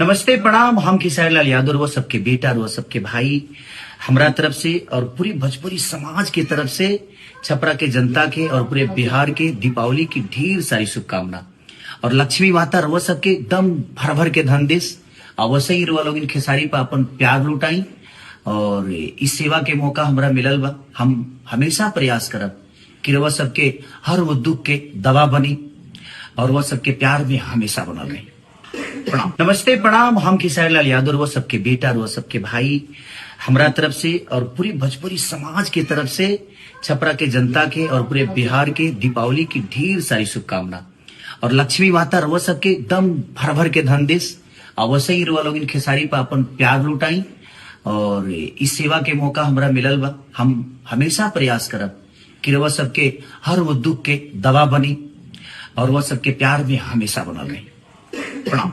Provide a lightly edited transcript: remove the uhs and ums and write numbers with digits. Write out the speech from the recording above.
नमस्ते प्रणाम। हम खेसारी लाल यादव वो सबके बेटा वो सबके भाई हमरा तरफ से और पूरी भोजपुरी समाज की तरफ से छपरा के जनता के और पूरे बिहार के दीपावली की ढेर सारी शुभकामना। और लक्ष्मी माता रउआ सबके दम भर भर के धन देश अवश्य ही रउआ लोग खेसारी पर अपन प्यार लुटाई। और इस सेवा के मौका हमरा मिलल बा, हम हमेशा प्रयास करब कि रउआ सबके हर वो दुख के दवा बनी और वह सबके प्यार में हमेशा बनल रही। प्रणाम। नमस्ते प्रणाम। हम खेसारी लाल यादव वो सबके बेटा वो सबके भाई हमरा तरफ से और पूरी भोजपुरी समाज की तरफ से छपरा के जनता के और पूरे बिहार के दीपावली की ढेर सारी शुभकामना। और लक्ष्मी माता रउआ सबके दम भर भर के धन देश अवश्य ही रउआ लोग खेसारी पर अपन प्यार लुटाई। और इस सेवा के मौका हमरा मिलल बा, हम हमेशा प्रयास करब कि रउआ सबके हर वो दुख के दवा बनी और वह सबके प्यार में हमेशा बनल रही। प्रणाम।